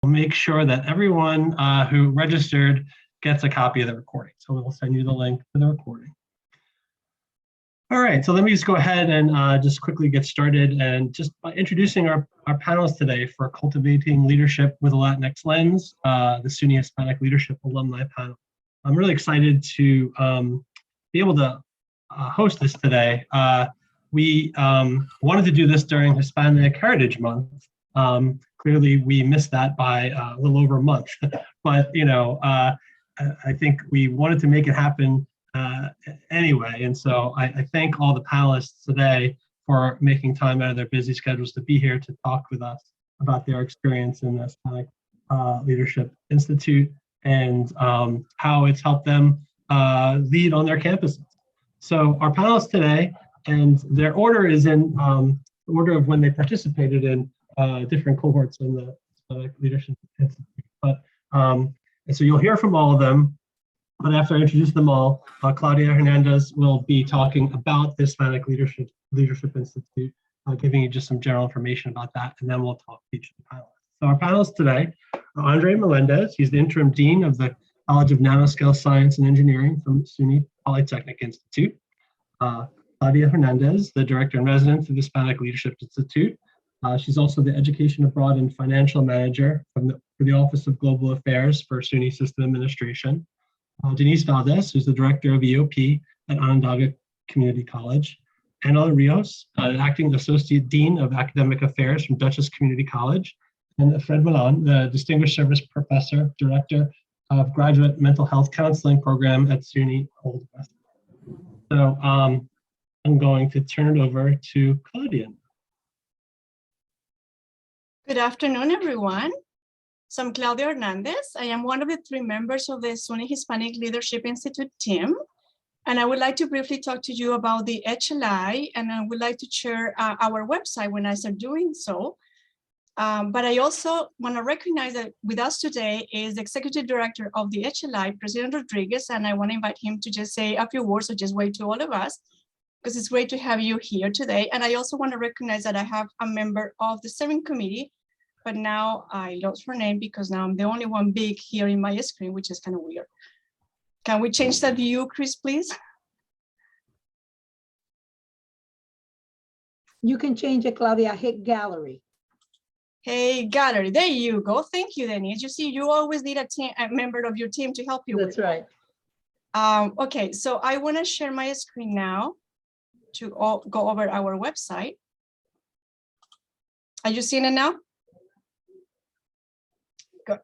We'll make sure that everyone who registered gets a copy of the recording. So we'll send you the link to the recording. All right, so let me just go ahead and just quickly get started and just by introducing our panelists today for Cultivating Leadership with a Latinx Lens, the SUNY Hispanic Leadership Alumni panel. I'm really excited to be able to host this today. We wanted to do this during Hispanic Heritage Month. Clearly, we missed that by a little over a month, but I think we wanted to make it happen anyway. And so I thank all the panelists today for making time out of their busy schedules to be here to talk with us about their experience in the Hispanic Leadership Institute and how it's helped them lead on their campuses. So our panelists today, and their order is in order of when they participated in different cohorts in the Hispanic Leadership Institute. But and so you'll hear from all of them. But after I introduce them all, Claudia Hernandez will be talking about the Hispanic Leadership Institute, giving you just some general information about that, and then we'll talk to each of the panelists. So our panelists today are Andre Melendez. He's the interim dean of the College of Nanoscale Science and Engineering from SUNY Polytechnic Institute. Claudia Hernandez, the director in residence of the Hispanic Leadership Institute. She's also the Education Abroad and Financial Manager for the Office of Global Affairs for SUNY System Administration. Denise Valdes, who's the director of EOP at Onondaga Community College. Anna Rios, acting associate dean of academic affairs from Dutchess Community College. And Fred Millán, the distinguished service professor, director of graduate mental health counseling program at SUNY Old Westbury. So I'm going to turn it over to Claudia. Good afternoon, everyone. So I'm Claudia Hernandez. I am one of the 3 members of the SUNY Hispanic Leadership Institute team. And I would like to briefly talk to you about the HLI, and I would like to share our website when I start doing so. But I also want to recognize that with us today is the executive director of the HLI, President Rodriguez, and I want to invite him to just say a few words or just wave to all of us, because it's great to have you here today. And I also want to recognize that I have a member of the steering committee, but now I lost her name because now I'm the only one big here in my screen, which is kind of weird. Can we change that view, Chris, please? You can change it, Claudia. Hit gallery. Hey, gallery. There you go. Thank you, Denise. You see, you always need a member of your team to help you. That's right. Okay, so I want to share my screen now to go over our website. Are you seeing it now? Good.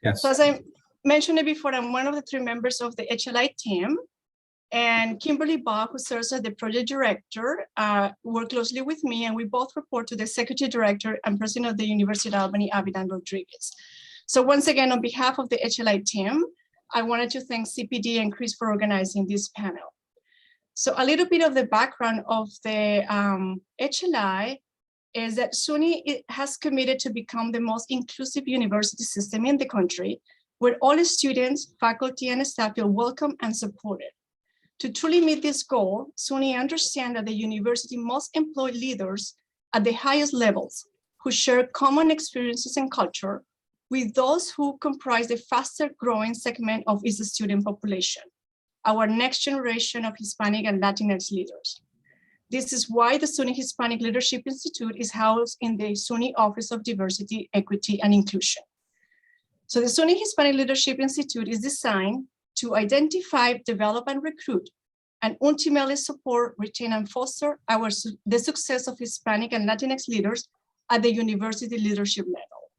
Yes. So as I mentioned it before, I'm one of the 3 members of the HLI team, and Kimberly Baugh, who serves as the project director, worked closely with me, and we both report to the executive director and president of the University of Albany, Avidan Rodriguez. So once again, on behalf of the HLI team, I wanted to thank CPD and Chris for organizing this panel. So a little bit of the background of the HLI is that SUNY has committed to become the most inclusive university system in the country, where all students, faculty, and staff feel welcome and supported. To truly meet this goal, SUNY understands that the university must employ leaders at the highest levels who share common experiences and culture with those who comprise the faster growing segment of its student population, our next generation of Hispanic and Latinx leaders. This is why the SUNY Hispanic Leadership Institute is housed in the SUNY Office of Diversity, Equity, and Inclusion. So the SUNY Hispanic Leadership Institute is designed to identify, develop, and recruit, and ultimately support, retain, and foster the success of Hispanic and Latinx leaders at the university leadership level.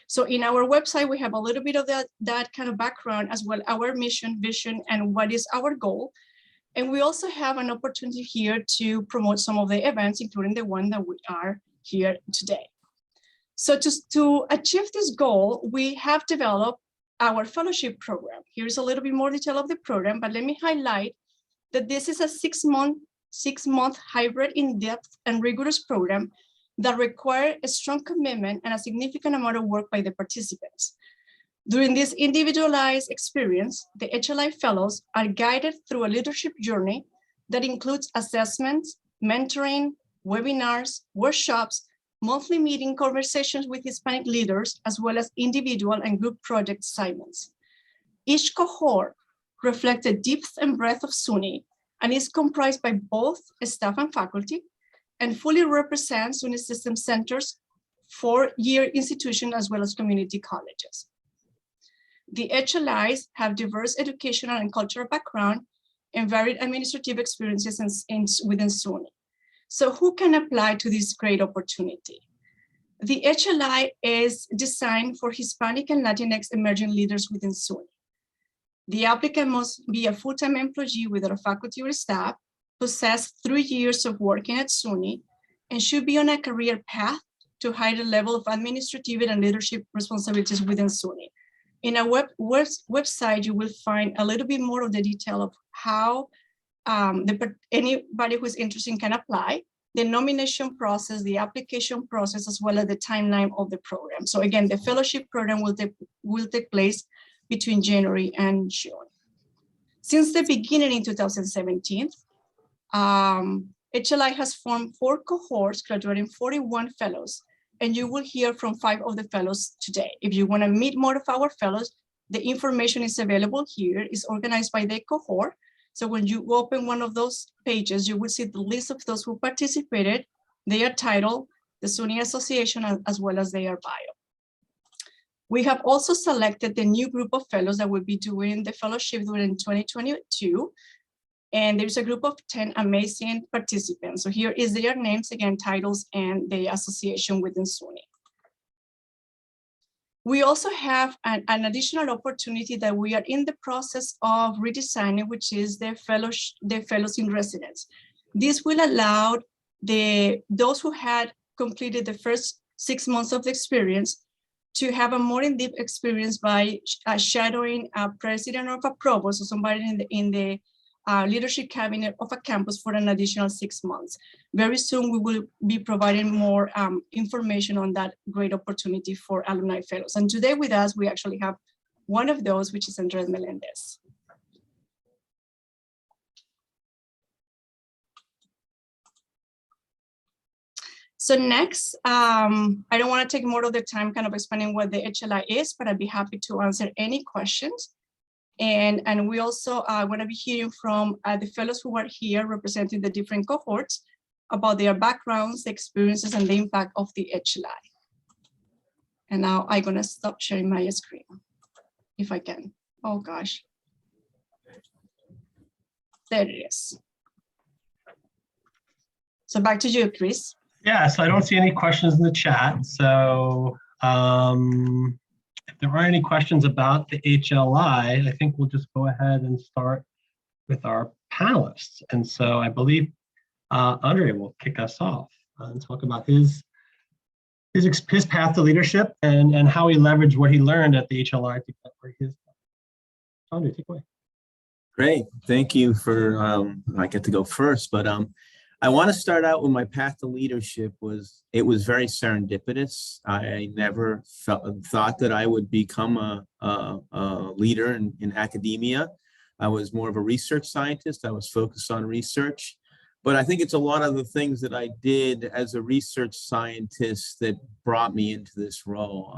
So in our website, we have a little bit of that kind of background, as well our mission, vision, and what is our goal. And we also have an opportunity here to promote some of the events, including the one that we are here today. So to achieve this goal, we have developed our fellowship program. Here's a little bit more detail of the program, but let me highlight that this is a six-month hybrid, in-depth, and rigorous program that require a strong commitment and a significant amount of work by the participants. During this individualized experience, the HLI fellows are guided through a leadership journey that includes assessments, mentoring, webinars, workshops, monthly meeting conversations with Hispanic leaders, as well as individual and group project assignments. Each cohort reflects the depth and breadth of SUNY and is comprised by both staff and faculty, and fully represents SUNY System Center's four-year institution as well as community colleges. The HLIs have diverse educational and cultural background and varied administrative experiences within SUNY. So who can apply to this great opportunity? The HLI is designed for Hispanic and Latinx emerging leaders within SUNY. The applicant must be a full-time employee within a faculty or staff, possess 3 years of working at SUNY, and should be on a career path to higher level of administrative and leadership responsibilities within SUNY. In our website, you will find a little bit more of the detail of how anybody who is interested can apply, the nomination process, the application process, as well as the timeline of the program. So again, the fellowship program will take place between January and June. Since the beginning in 2017, HLI has formed 4 cohorts, graduating 41 fellows, and you will hear from 5 of the fellows today. If you want to meet more of our fellows, the information is available here. It's organized by the cohort. So when you open one of those pages, you will see the list of those who participated, their title, the SUNY Association, as well as their bio. We have also selected the new group of fellows that will be doing the fellowship during 2022. And there's a group of 10 amazing participants. So here is their names, again, titles, and the association within SUNY. We also have an additional opportunity that we are in the process of redesigning, which is the fellows in residence. This will allow those who had completed the first 6 months of the experience to have a more in-depth experience by shadowing a president of a provost or somebody in the leadership cabinet of a campus for an additional 6 months. Very soon, we will be providing more information on that great opportunity for alumni fellows. And today with us, we actually have one of those, which is Andres Melendez. So next, I don't want to take more of the time kind of explaining what the HLI is, but I'd be happy to answer any questions. And we also are going to be hearing from the fellows who are here representing the different cohorts about their backgrounds, the experiences, and the impact of the HLI. And now I'm going to stop sharing my screen, if I can. Oh, gosh. There it is. So back to you, Chris. Yeah, so I don't see any questions in the chat. So if there aren't any questions about the HLI, I think we'll just go ahead and start with our panelists. And so I believe Andre will kick us off and talk about his path to leadership and how he leveraged what he learned at the HLI to get where he is. Andre, take away. Great, thank you for, I get to go first, but I want to start out with my path to leadership it was very serendipitous. I never thought that I would become a leader in academia. I was more of a research scientist. I was focused on research, but I think it's a lot of the things that I did as a research scientist that brought me into this role.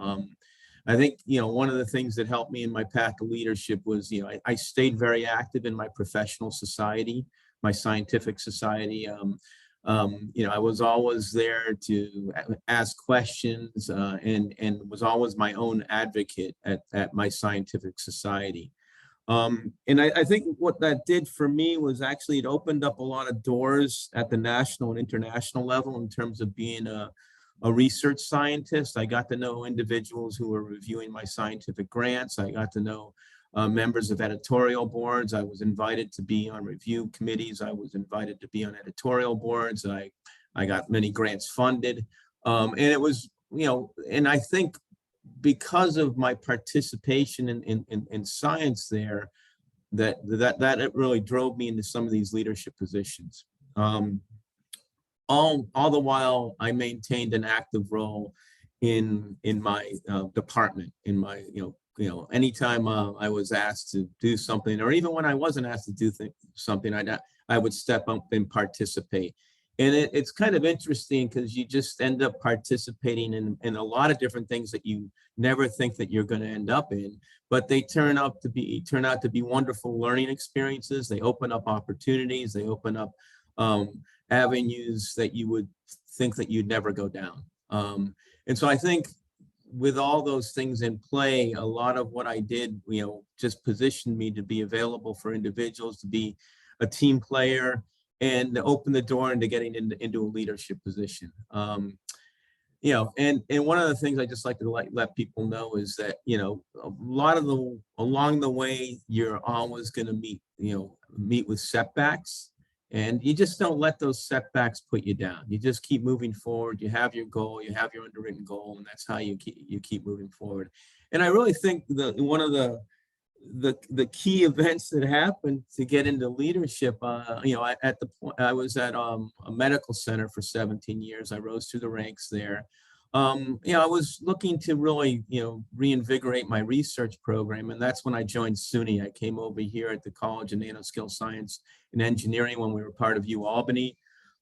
I think, one of the things that helped me in my path to leadership was, I stayed very active in my professional society, my scientific society. I was always there to ask questions and was always my own advocate at my scientific society. And I think what that did for me was actually it opened up a lot of doors at the national and international level in terms of being a research scientist. I got to know individuals who were reviewing my scientific grants. I got to know members of editorial boards. I was invited to be on review committees. I was invited to be on editorial boards. I got many grants funded. And it was, and I think because of my participation in science there, that really drove me into some of these leadership positions. All the while I maintained an active role in my department, in my, anytime I was asked to do something, or even when I wasn't asked to do something, I would step up and participate. And it's kind of interesting because you just end up participating in a lot of different things that you never think that you're going to end up in, but they turn out to be wonderful learning experiences. They open up opportunities. They open up avenues that you would think that you'd never go down. And so I think with all those things in play, a lot of what I did, just positioned me to be available for individuals, to be a team player, and to open the door into getting into a leadership position. And one of the things I just like to let people know is that, a lot of along the way, you're always going to meet with setbacks, and you just don't let those setbacks put you down. You just keep moving forward. You have your goal, you have your underwritten goal, and that's how you keep moving forward. And I really think one of the key events that happened to get into leadership, I was at a medical center for 17 years. I rose through the ranks there. I was looking to really, reinvigorate my research program. And that's when I joined SUNY. I came over here at the College of Nanoscale Science and Engineering when we were part of UAlbany.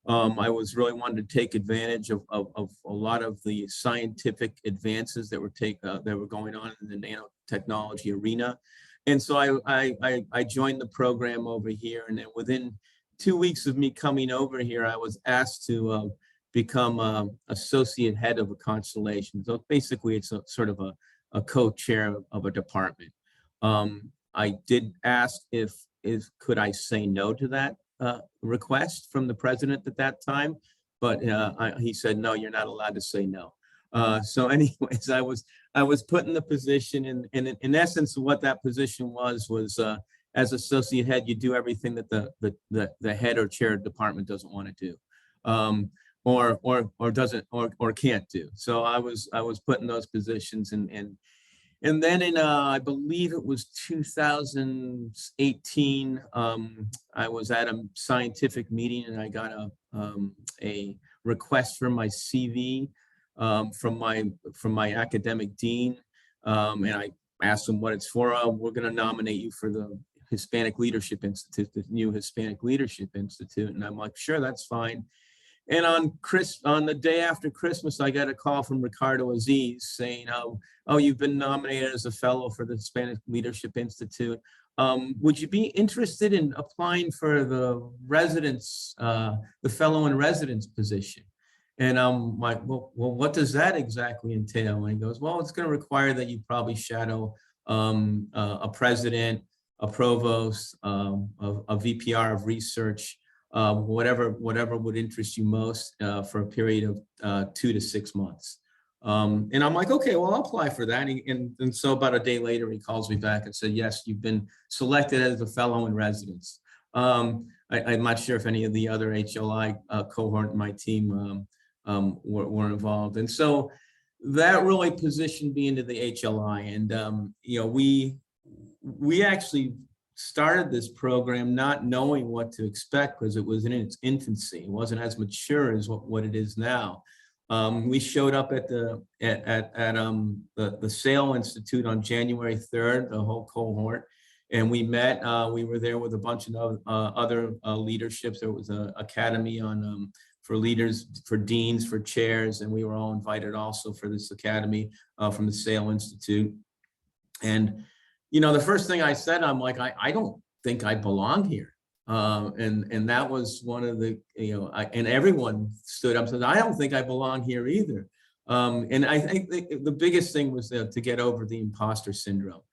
I was really wanted to take advantage of a lot of the scientific advances that were going on in the nanotechnology arena. And so I joined the program over here, and then within 2 weeks of me coming over here, I was asked to become associate head of a constellation. So basically, it's a sort of a co-chair of a department. I did ask if could I say no to that request from the president at that time, but he said, no, you're not allowed to say no. So anyways, I was put in the position, and in essence, what that position was as associate head, you do everything that the head or chair of department doesn't want to do, or doesn't or can't do. So I was put in those positions, and then in I believe it was 2018, I was at a scientific meeting, and I got a request for my CV. From my academic dean, and I asked him what it's for. We're going to nominate you for the Hispanic Leadership Institute, the new Hispanic Leadership Institute, and I'm like, sure, that's fine. And on the day after Christmas, I got a call from Ricardo Aziz saying, "Oh, you've been nominated as a fellow for the Hispanic Leadership Institute. Would you be interested in applying for the fellow in residence position?" And I'm like, well, what does that exactly entail? And he goes, well, it's going to require that you probably shadow a president, a provost, a VPR of research, whatever would interest you most for a period of 2 to 6 months. And I'm like, okay, well, I'll apply for that. And so about a day later, he calls me back and said, yes, you've been selected as a fellow in residence. I'm not sure if any of the other HLI cohort in my team were involved. And so that really positioned me into the HLI. And, we actually started this program not knowing what to expect because it was in its infancy. It wasn't as mature as what it is now. We showed up at the Sale Institute on January 3rd, the whole cohort, and we met. We were there with a bunch of other leaderships. There was an academy on for leaders, for deans, for chairs, and we were all invited also for this academy from the Sale Institute. And the first thing I said, I'm like, I don't think I belong here. And that was one of the, and everyone stood up and said, I don't think I belong here either. And I think the biggest thing was to get over the imposter syndrome.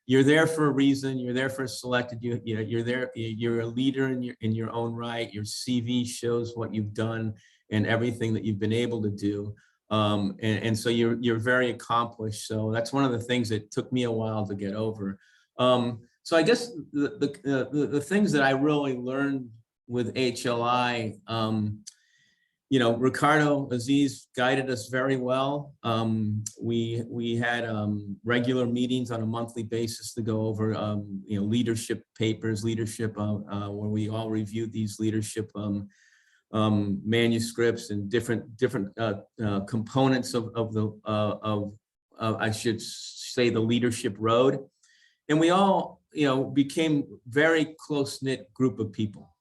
You're there for a reason. You're there for a selected. You're there. You're a leader in your own right. Your CV shows what you've done and everything that you've been able to do. And so you're very accomplished. So that's one of the things that took me a while to get over. So I guess the things that I really learned with HLI, Ricardo Aziz guided us very well. We had regular meetings on a monthly basis to go over, leadership papers, where we all reviewed these leadership manuscripts and different components of I should say the leadership road, and we all became very close-knit group of people.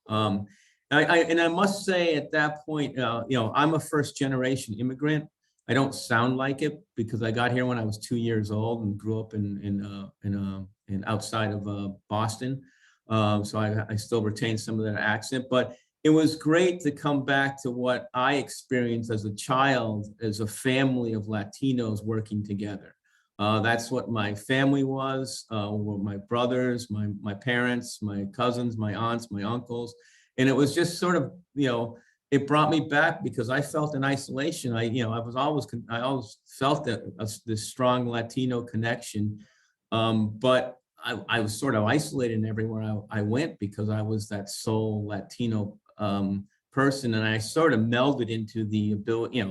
I must say at that point, I'm a first generation immigrant. I don't sound like it because I got here when I was 2 years old and grew up in outside of Boston. So I still retain some of that accent, but it was great to come back to what I experienced as a child, as a family of Latinos working together. That's what my family was, my brothers, my parents, my cousins, my aunts, my uncles. And it was just sort of, it brought me back because I felt in isolation. I always felt that this strong Latino connection, but I was sort of isolated everywhere I went because I was that sole Latino person, and I sort of melded into the ability,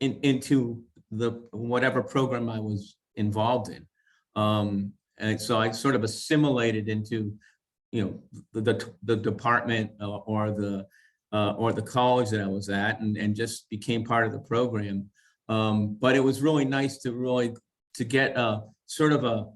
into the whatever program I was involved in, and so I sort of assimilated into, the department or the college that I was at, and just became part of the program. But it was really nice to get sort of a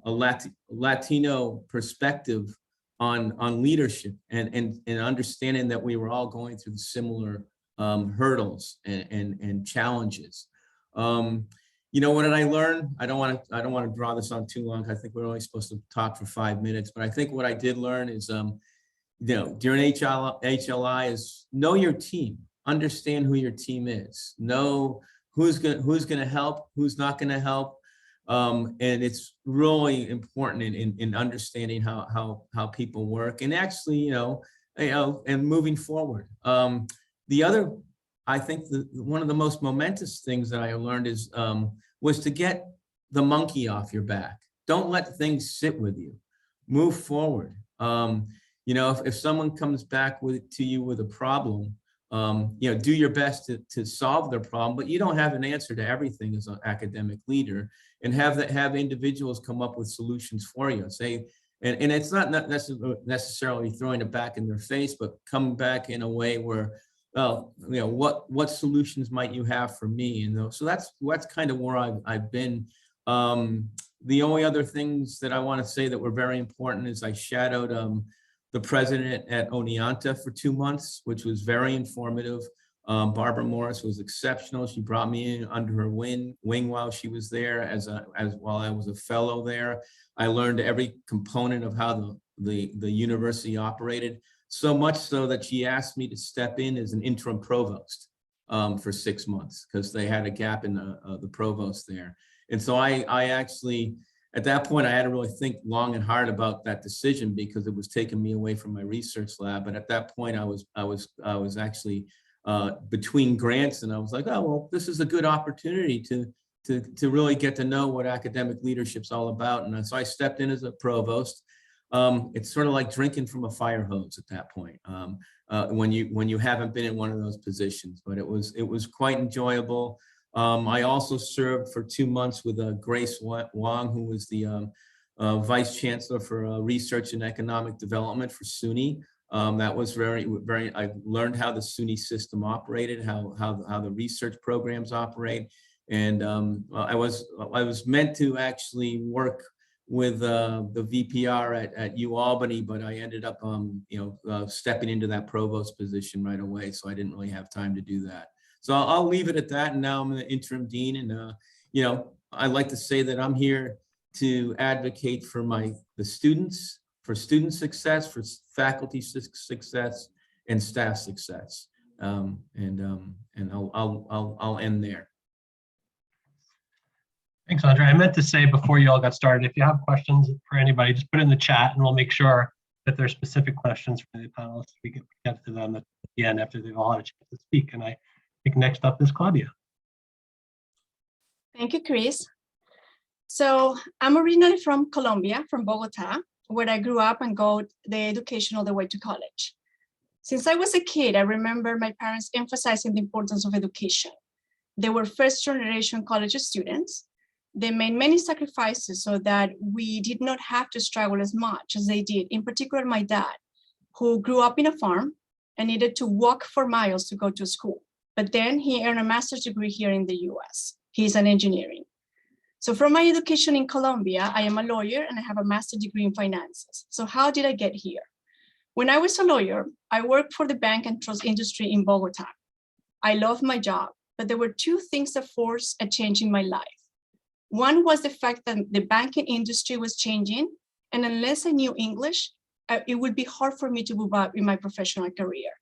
Latino perspective on leadership and understanding that we were all going through similar hurdles and challenges. What did I learn? I don't want to draw this on too long. I think we're only supposed to talk for 5 minutes, but I think what I did learn is, during HLI is know your team, understand who your team is, know who's going to help, who's not going to help. And it's really important in understanding how people work and actually, and moving forward. I think one of the most momentous things that I learned was to get the monkey off your back. Don't let things sit with you. Move forward. If someone comes back to you with a problem, do your best to solve their problem, but you don't have an answer to everything as an academic leader, and have individuals come up with solutions for you. And it's not necessarily throwing it back in their face, but come back in a way where, what solutions might you have for me? And so that's kind of where I've been. The only other things that I want to say that were very important is I shadowed the president at Oneonta for 2 months, which was very informative. Barbara Morris was exceptional. She brought me in under her wing while she was there, while I was a fellow there. I learned every component of how the university operated, so much so that she asked me to step in as an interim provost for 6 months because they had a gap in the provost there. And so I actually, at that point, I had to really think long and hard about that decision because it was taking me away from my research lab. But at that point, I was actually between grants, and I was like, oh, well, this is a good opportunity to really get to know what academic leadership's all about. And so I stepped in as a provost. It's sort of like drinking from a fire hose at that point, when you haven't been in one of those positions. But it was quite enjoyable. I also served for 2 months with Grace Wong, who was the vice chancellor for research and economic development for SUNY. That was very. I learned how the SUNY system operated, how the research programs operate, and I was meant to actually work with the VPR at UAlbany, but I ended up stepping into that provost position right away, so I didn't really have time to do that. So I'll leave it at that. And now I'm the interim dean, and I like to say that I'm here to advocate for the students, for student success, for faculty success, and staff success. And I'll end there. Thanks, Andre. I meant to say before you all got started, if you have questions for anybody, just put it in the chat and we'll make sure that there's specific questions for the panelists. We can get to them at the end after they've all had a chance to speak. And I think next up is Claudia. Thank you, Chris. So I'm originally from Colombia, from Bogota, where I grew up and got the education all the way to college. Since I was a kid, I remember my parents emphasizing the importance of education. They were first-generation college students. They made many sacrifices so that we did not have to struggle as much as they did, in particular my dad, who grew up in a farm and needed to walk for miles to go to school. But then he earned a master's degree here in the US. He's an engineering. So from my education in Colombia, I am a lawyer and I have a master's degree in finances. So how did I get here? When I was a lawyer, I worked for the bank and trust industry in Bogota. I loved my job, but there were two things that forced a change in my life. One was the fact that the banking industry was changing, and unless I knew English, it would be hard for me to move up in my professional career.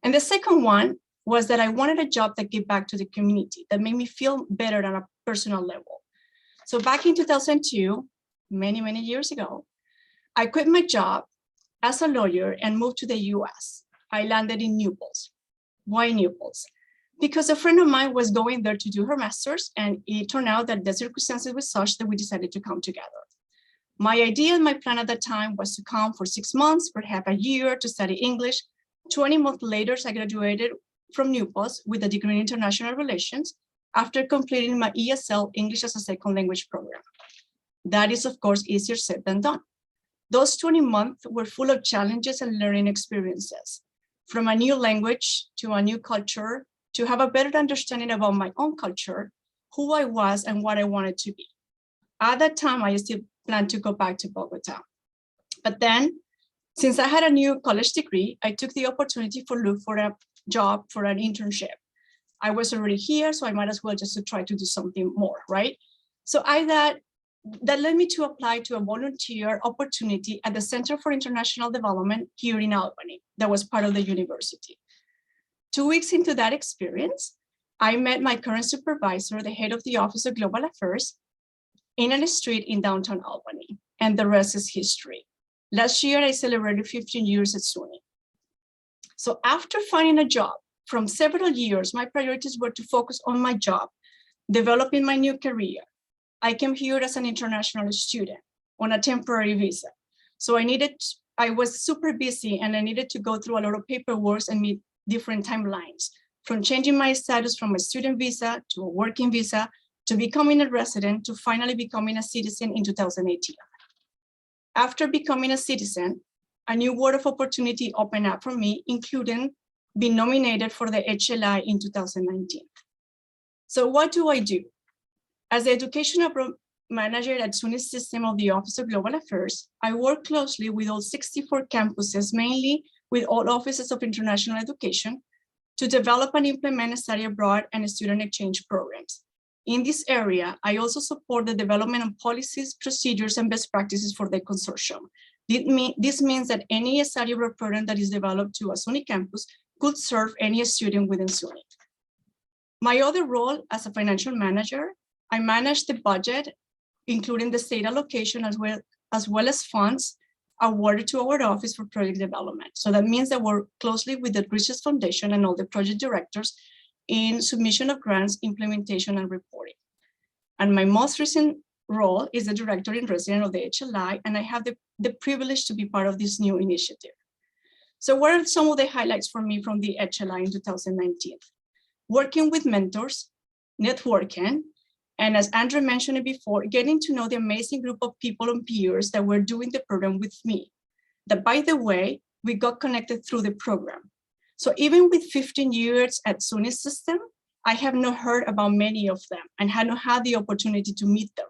And the second one was that I wanted a job that gave back to the community, that made me feel better on a personal level. So back in 2002, many, many years ago, I quit my job as a lawyer and moved to the US. I landed in Naples. Why Naples? Because a friend of mine was going there to do her master's, and it turned out that the circumstances were such that we decided to come together. My idea and my plan at that time was to come for 6 months, perhaps a year, to study English. 20 months later, I graduated from Naples with a degree in international relations after completing my ESL, English as a Second Language program. That is, of course, easier said than done. Those 20 months were full of challenges and learning experiences, from a new language to a new culture, to have a better understanding about my own culture, who I was and what I wanted to be. At that time, I still planned to go back to Bogota. But then, since I had a new college degree, I took the opportunity to look for a job for an internship. I was already here, so I might as well just to try to do something more, right? So that led me to apply to a volunteer opportunity at the Center for International Development here in Albany, that was part of the university. 2 weeks into that experience, I met my current supervisor, the head of the Office of Global Affairs, in a street in downtown Albany, and the rest is history. Last year, I celebrated 15 years at SUNY. So after finding a job, from several years, my priorities were to focus on my job, developing my new career. I came here as an international student on a temporary visa. So I was super busy, and I needed to go through a lot of paperwork and meet different timelines, from changing my status from a student visa to a working visa, to becoming a resident, to finally becoming a citizen in 2018. After becoming a citizen, a new world of opportunity opened up for me, including being nominated for the HLI in 2019. So what do I do? As the educational manager at SUNY system of the Office of Global Affairs, I work closely with all 64 campuses, mainly with all offices of international education, to develop and implement study abroad and student exchange programs. In this area, I also support the development of policies, procedures, and best practices for the consortium. This means that any study abroad program that is developed to a SUNY campus could serve any student within SUNY. My other role as a financial manager, I manage the budget, including the state allocation as well as funds awarded to our office for project development. So that means that we're closely with the Dutchess Foundation and all the project directors in submission of grants, implementation, and reporting. And my most recent role is the director in residence of the HLI, and I have the privilege to be part of this new initiative. So what are some of the highlights for me from the HLI in 2019? Working with mentors, networking, and as Andrew mentioned it before, getting to know the amazing group of people and peers that were doing the program with me. That, by the way, we got connected through the program. So even with 15 years at SUNY system, I have not heard about many of them and had not had the opportunity to meet them.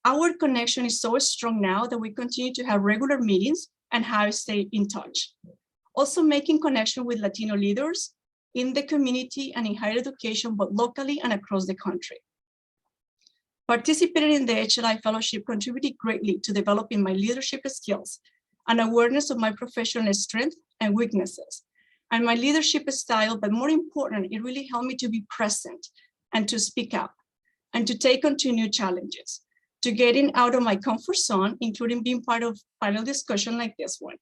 Our connection is so strong now that we continue to have regular meetings and have stayed in touch. Also making connection with Latino leaders in the community and in higher education, both locally and across the country. Participating in the HLI Fellowship contributed greatly to developing my leadership skills and awareness of my professional strengths and weaknesses, and my leadership style, but more important, it really helped me to be present and to speak up and to take on to new challenges, to getting out of my comfort zone, including being part of panel discussion like this one.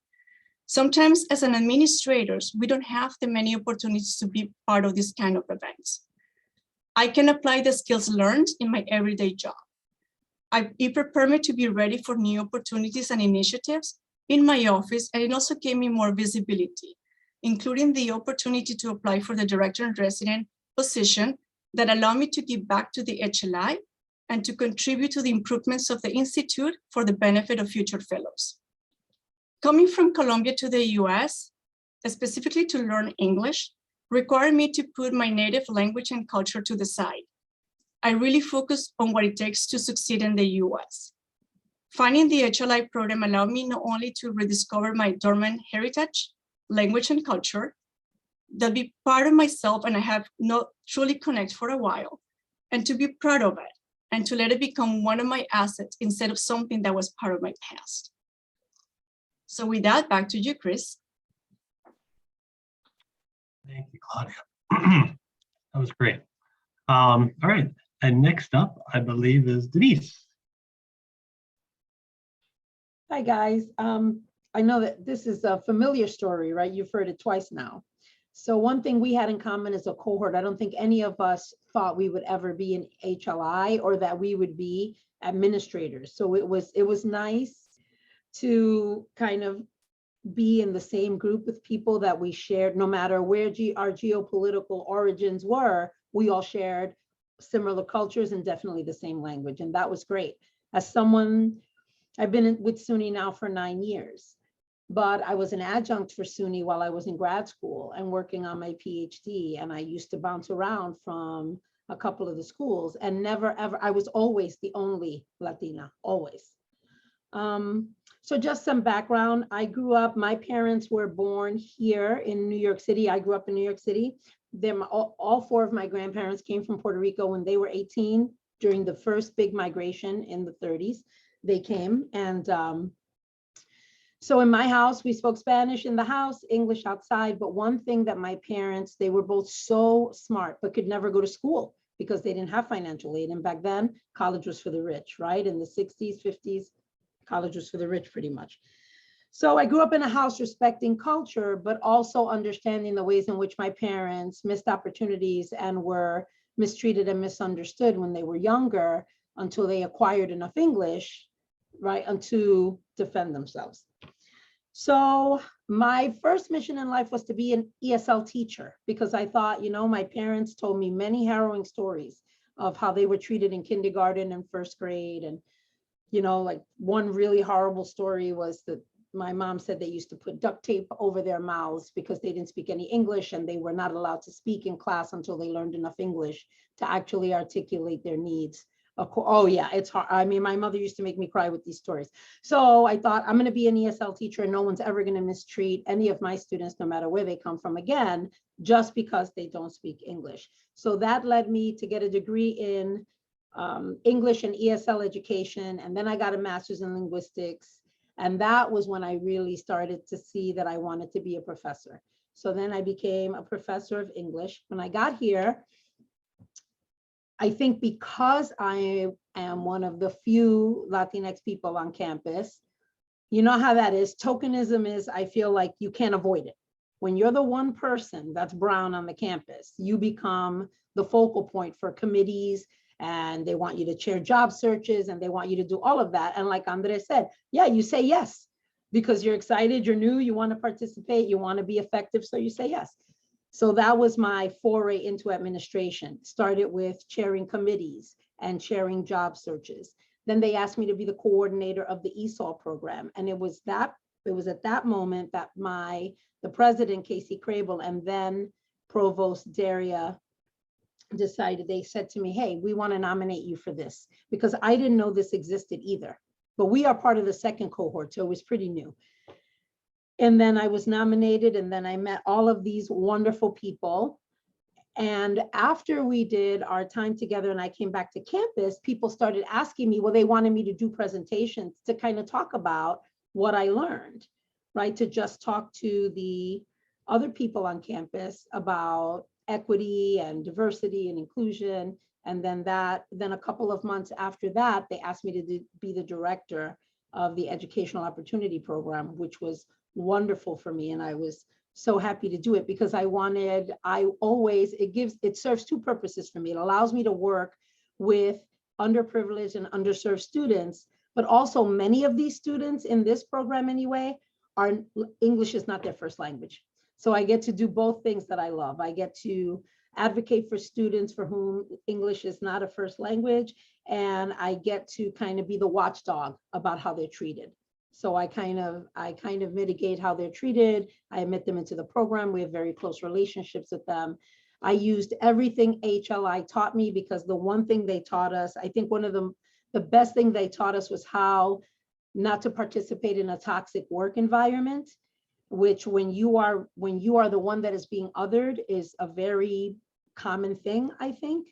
Sometimes as an administrators, we don't have the many opportunities to be part of this kind of events. I can apply the skills learned in my everyday job. It prepared me to be ready for new opportunities and initiatives in my office, and it also gave me more visibility, including the opportunity to apply for the director and resident position that allowed me to give back to the HLI and to contribute to the improvements of the Institute for the benefit of future fellows. Coming from Colombia to the US, specifically to learn English, required me to put my native language and culture to the side. I really focused on what it takes to succeed in the US. Finding the HLI program allowed me not only to rediscover my dormant heritage, language, and culture, that be part of myself and I have not truly connected for a while, and to be proud of it, and to let it become one of my assets instead of something that was part of my past. So with that, back to you, Chris. Thank you, Claudia. That was great. All right, and next up, I believe, is Denise. Hi, guys. I know that this is a familiar story, right? You've heard it twice now. So one thing we had in common as a cohort, I don't think any of us thought we would ever be in HLI or that we would be administrators. So it was nice to kind of be in the same group with people that we shared, no matter where our geopolitical origins were, we all shared similar cultures and definitely the same language. And that was great. As someone, I've been with SUNY now for 9 years, but I was an adjunct for SUNY while I was in grad school and working on my PhD. And I used to bounce around from a couple of the schools and never, ever, I was always the only Latina, always. So just some background. I grew up, my parents were born here in New York City. I grew up in New York City. All 4 of my grandparents came from Puerto Rico when they were 18 during the first big migration in the 30s. They came, and so in my house, we spoke Spanish in the house, English outside. But one thing that my parents, they were both so smart, but could never go to school because they didn't have financial aid. And back then, college was for the rich, right? In the 60s, 50s, college was for the rich pretty much. So I grew up in a house respecting culture, but also understanding the ways in which my parents missed opportunities and were mistreated and misunderstood when they were younger until they acquired enough English, right, and to defend themselves. So my first mission in life was to be an ESL teacher because I thought, you know, my parents told me many harrowing stories of how they were treated in kindergarten and first grade. And, you know, like one really horrible story was that my mom said they used to put duct tape over their mouths because they didn't speak any English and they were not allowed to speak in class until they learned enough English to actually articulate their needs. Oh yeah, it's hard. I mean, my mother used to make me cry with these stories. So I thought I'm going to be an ESL teacher and no one's ever going to mistreat any of my students, no matter where they come from again, just because they don't speak English. So that led me to get a degree in English and ESL education. And then I got a master's in linguistics. And that was when I really started to see that I wanted to be a professor. So then I became a professor of English. When I got here, I think because I am one of the few Latinx people on campus, you know how that is. Tokenism is, I feel like you can't avoid it. When you're the one person that's brown on the campus, you become the focal point for committees, and they want you to chair job searches and they want you to do all of that. And like Andres said, yeah, you say yes because you're excited, you're new, you want to participate, you want to be effective, so you say yes. So that was my foray into administration. Started with chairing committees and chairing job searches. Then they asked me to be the coordinator of the ESOL program. And it was at that moment that the president, Casey Crable, and then Provost Daria they said to me, hey, we want to nominate you for this, because I didn't know this existed either. But we are part of the second cohort, so it was pretty new. And then I was nominated, and then I met all of these wonderful people. And after we did our time together and I came back to campus, people started asking me, well, they wanted me to do presentations to kind of talk about what I learned, right? To just talk to the other people on campus about equity and diversity and inclusion. And then a couple of months after that, they asked me to be the director of the Educational Opportunity Program, which was wonderful for me. And I was so happy to do it because it serves 2 purposes for me. It allows me to work with underprivileged and underserved students, but also many of these students in this program anyway, English is not their first language. So I get to do both things that I love. I get to advocate for students for whom English is not a first language, and I get to kind of be the watchdog about how they're treated. So I kind of mitigate how they're treated. I admit them into the program. We have very close relationships with them. I used everything HLI taught me because the one thing they taught us, I think one of the best thing they taught us was how not to participate in a toxic work environment, which when you are the one that is being othered is a very common thing, I think.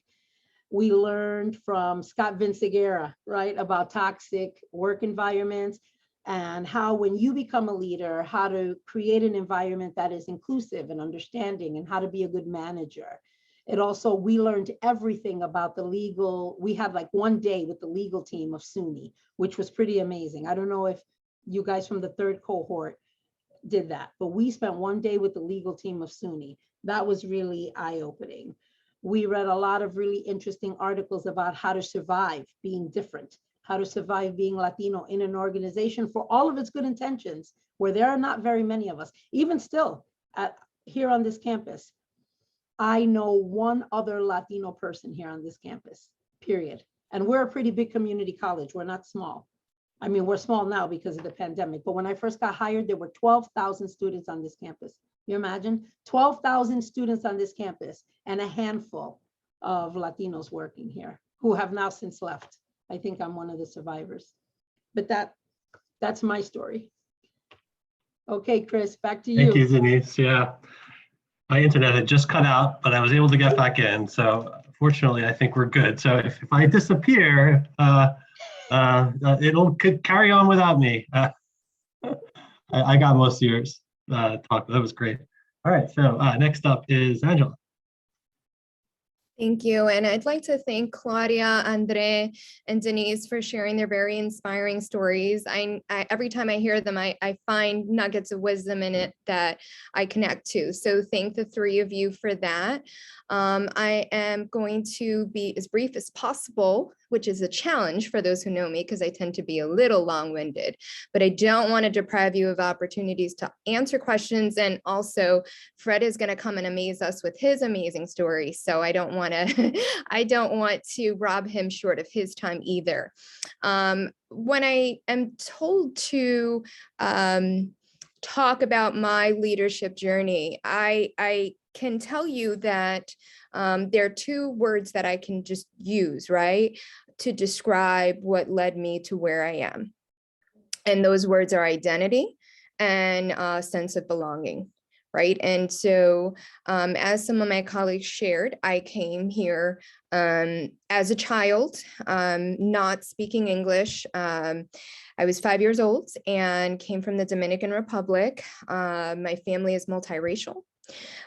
We learned from Scott Vinciguerra, right, about toxic work environments and how when you become a leader, how to create an environment that is inclusive and understanding and how to be a good manager. It also, we learned everything about the legal, we had like one day with the legal team of SUNY, which was pretty amazing. I don't know if you guys from the third cohort did that, but we spent one day with the legal team of SUNY. That was really eye-opening. We read a lot of really interesting articles about how to survive being different, how to survive being Latino in an organization for all of its good intentions, where there are not very many of us. Even still, here on this campus, I know one other Latino person here on this campus, period. And we're a pretty big community college. We're not small. I mean, we're small now because of the pandemic, but when I first got hired, there were 12,000 students on this campus. You imagine 12,000 students on this campus and a handful of Latinos working here who have now since left. I think I'm one of the survivors, but that's my story. Okay, Chris, back to you. Thank you, Denise. Yeah, my internet had just cut out, but I was able to get back in. So fortunately, I think we're good. So if I disappear, could carry on without me. I got most of yours. Talk. That was great. All right, so next up is Angela. Thank you. And I'd like to thank Claudia, Andre, and Denise for sharing their very inspiring stories. I every time I hear them, I find nuggets of wisdom in it that I connect to. So thank the three of you for that. I am going to be as brief as possible, which is a challenge for those who know me because I tend to be a little long-winded, but I don't want to deprive you of opportunities to answer questions. And also Fred is going to come and amaze us with his amazing story. So I don't want to rob him short of his time either. When I am told to talk about my leadership journey, I can tell you that there are two words that I can just use, right, to describe what led me to where I am. And those words are identity and sense of belonging, right? And so as some of my colleagues shared, I came here as a child, not speaking English. I was 5 years old and came from the Dominican Republic. My family is multiracial.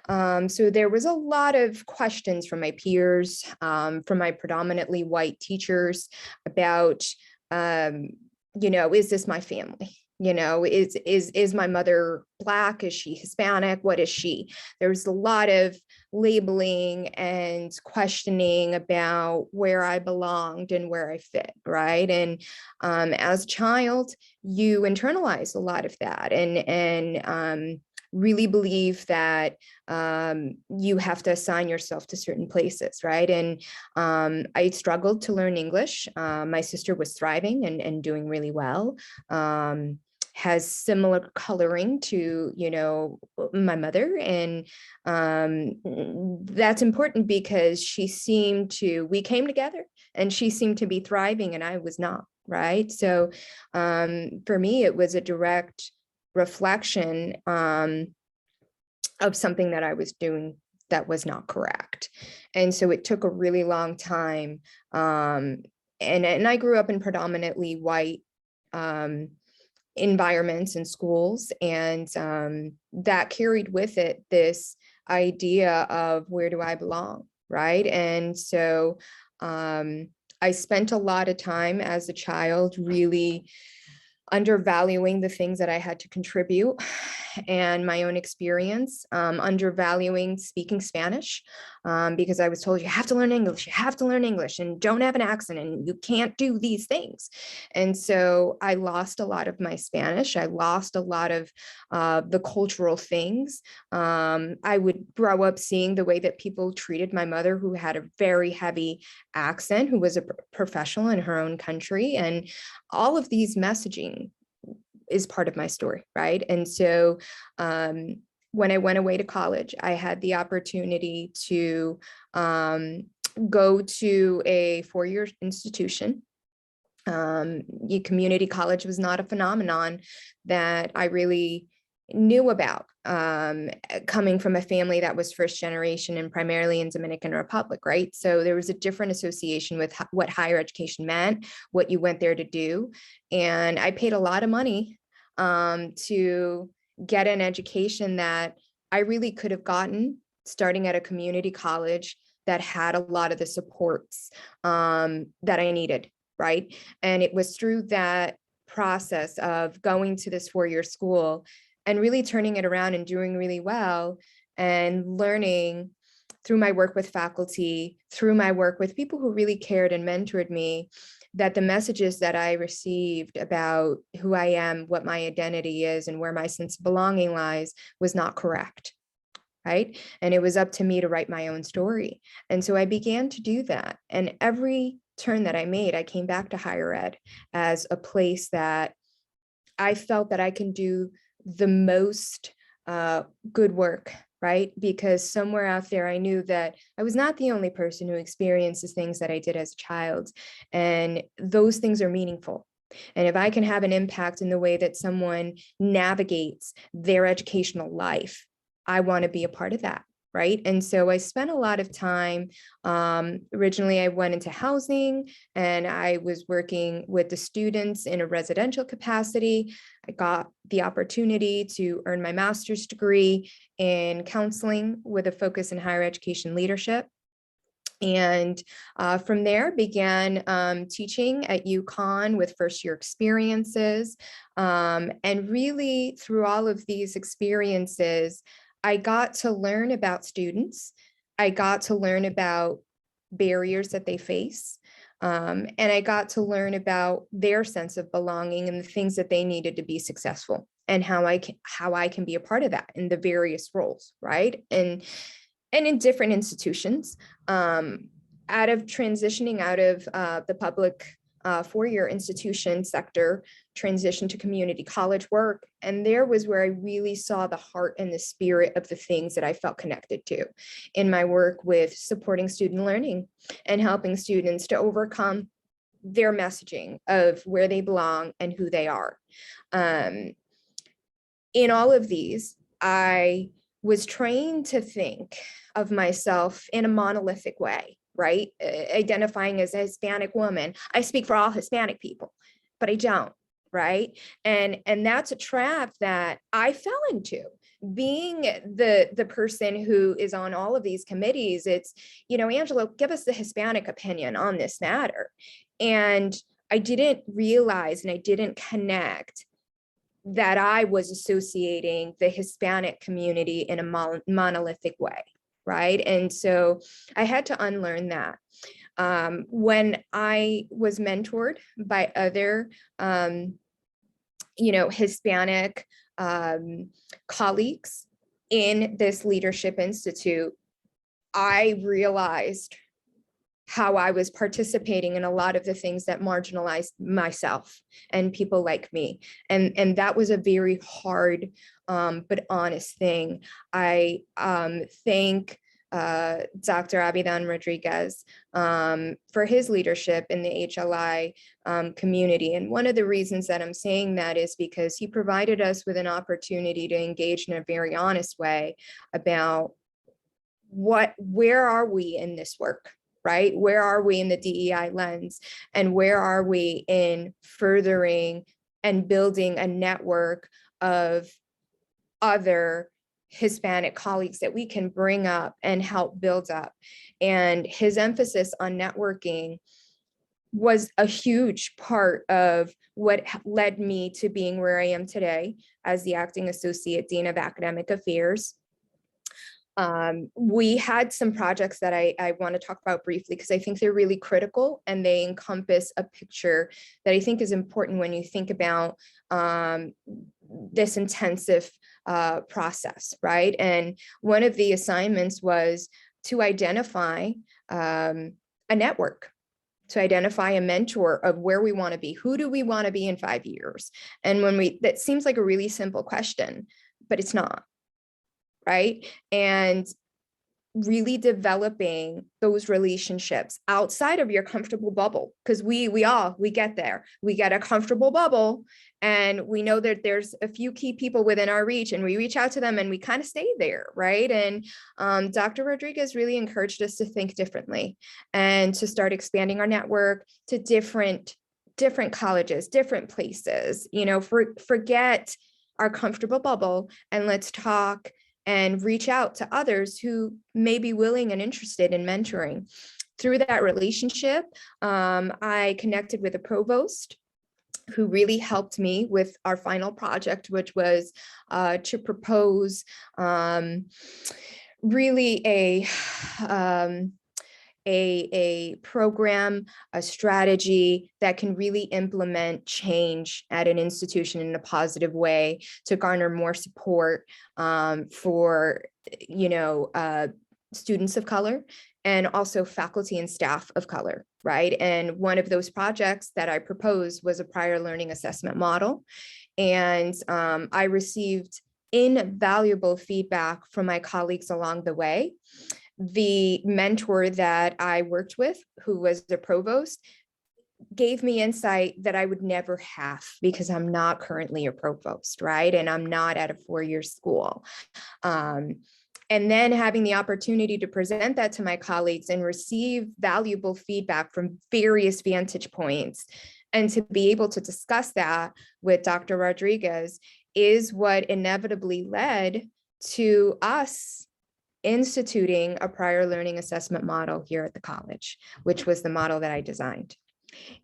So there was a lot of questions from my peers, from my predominantly white teachers about, is this my family? Is my mother Black? Is she Hispanic? What is she? There's a lot of labeling and questioning about where I belonged and where I fit, right? And as a child, you internalize a lot of that and really believe that you have to assign yourself to certain places, right? And I struggled to learn English. My sister was thriving and doing really well, has similar coloring to, my mother. And that's important because we came together and she seemed to be thriving and I was not, right? So for me, it was a direct reflection of something that I was doing that was not correct. And so it took a really long time. And I grew up in predominantly white environments and schools, and that carried with it this idea of where do I belong, right? And so I spent a lot of time as a child really undervaluing the things that I had to contribute and my own experience, undervaluing speaking Spanish, because I was told you have to learn English, and don't have an accent and you can't do these things. And so I lost a lot of my Spanish. I lost a lot of the cultural things. I would grow up seeing the way that people treated my mother, who had a very heavy accent, who was a professional in her own country. And all of these messaging is part of my story, right? And so when I went away to college, I had the opportunity to go to a four-year institution Community college was not a phenomenon that I really knew about, coming from a family that was first generation and primarily in Dominican Republic, right? So there was a different association with what higher education meant, what you went there to do. And I paid a lot of money to get an education that I really could have gotten starting at a community college that had a lot of the supports that I needed, right? And it was through that process of going to this four-year school and really turning it around and doing really well and learning through my work with faculty, through my work with people who really cared and mentored me, that the messages that I received about who I am, what my identity is, and where my sense of belonging lies was not correct, right? And it was up to me to write my own story. And so I began to do that. And every turn that I made, I came back to higher ed as a place that I felt that I can do the most good work, right? Because somewhere out there, I knew that I was not the only person who experienced the things that I did as a child. And those things are meaningful. And if I can have an impact in the way that someone navigates their educational life, I want to be a part of that, right? And so I spent a lot of time, originally I went into housing and I was working with the students in a residential capacity. I got the opportunity to earn my master's degree in counseling with a focus in higher education leadership. And from there began teaching at UConn with first year experiences. And really through all of these experiences, I got to learn about students. I got to learn about barriers that they face. And I got to learn about their sense of belonging and the things that they needed to be successful and how I can be a part of that in the various roles, right? And in different institutions, out of transitioning out of the public four-year institution sector, transition to community college work. And there was where I really saw the heart and the spirit of the things that I felt connected to in my work with supporting student learning and helping students to overcome their messaging of where they belong and who they are. In all of these, I was trained to think of myself in a monolithic way, right? Identifying as a Hispanic woman. I speak for all Hispanic people, but I don't, right? And that's a trap that I fell into. Being the person who is on all of these committees, it's, Angela, give us the Hispanic opinion on this matter. And I didn't realize and I didn't connect that I was associating the Hispanic community in a monolithic way, right? And so I had to unlearn that. When I was mentored by other, Hispanic colleagues in this Leadership Institute, I realized how I was participating in a lot of the things that marginalized myself and people like me. And that was a very hard, but honest thing. I thank Dr. Abidan Rodriguez for his leadership in the HLI community. And one of the reasons that I'm saying that is because he provided us with an opportunity to engage in a very honest way about where are we in this work? Right? Where are we in the DEI lens? And where are we in furthering and building a network of other Hispanic colleagues that we can bring up and help build up? And his emphasis on networking was a huge part of what led me to being where I am today as the Acting Associate Dean of Academic Affairs. We had some projects that I want to talk about briefly because I think they're really critical and they encompass a picture that I think is important when you think about this intensive process, right? And one of the assignments was to identify a network, to identify a mentor of where we want to be. Who do we want to be in 5 years? And that seems like a really simple question, but it's not. Right. And really developing those relationships outside of your comfortable bubble, because we get there, we get a comfortable bubble, and we know that there's a few key people within our reach, and we reach out to them and we kind of stay there, right? And Dr. Rodriguez really encouraged us to think differently and to start expanding our network to different colleges, different places, forget our comfortable bubble, and let's talk and reach out to others who may be willing and interested in mentoring. Through that relationship, I connected with a provost who really helped me with our final project, which was to propose really a program, a strategy that can really implement change at an institution in a positive way to garner more support for, students of color and also faculty and staff of color, right? And one of those projects that I proposed was a prior learning assessment model. And I received invaluable feedback from my colleagues along the way. The mentor that I worked with, who was the provost, gave me insight that I would never have because I'm not currently a provost, right? And I'm not at a four-year school. And then having the opportunity to present that to my colleagues and receive valuable feedback from various vantage points, and to be able to discuss that with Dr. Rodriguez is what inevitably led to us instituting a prior learning assessment model here at the college, which was the model that I designed.